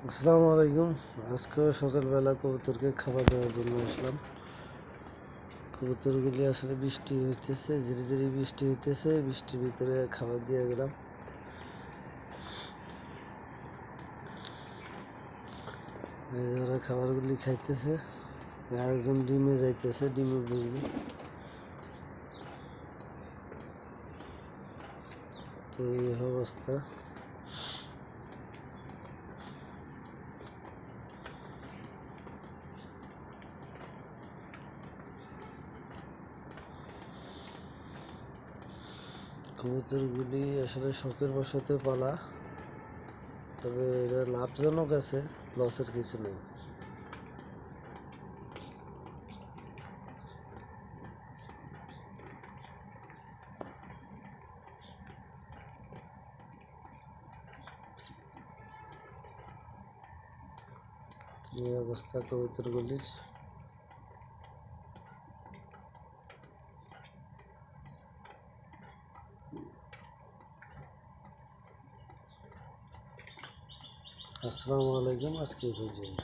আসসালামু আলাইকুম। আজকে সকালবেলা কবুতরকে খাবার দেওয়ার জন্য আসলাম। কবুতরগুলি আসলে বৃষ্টি হইতেছে, ধীরে ধীরে বৃষ্টি হইতেছে, বৃষ্টির ভিতরে খাবার দিয়ে গেলাম। ওরা খাবারগুলি খাইতেছে, আরেকজন ডিমে যাইতেছে, ডিমে বসবে। তো এই অবস্থা। কবুতরগুলি আসলে শখের বশতে পালা, তবে এটা লাভজনক আছে, লসের কিছু নেই। এই অবস্থা কবুতরগুলির। আসসালামু আলাইকুম, আজকে এই পর্যন্ত।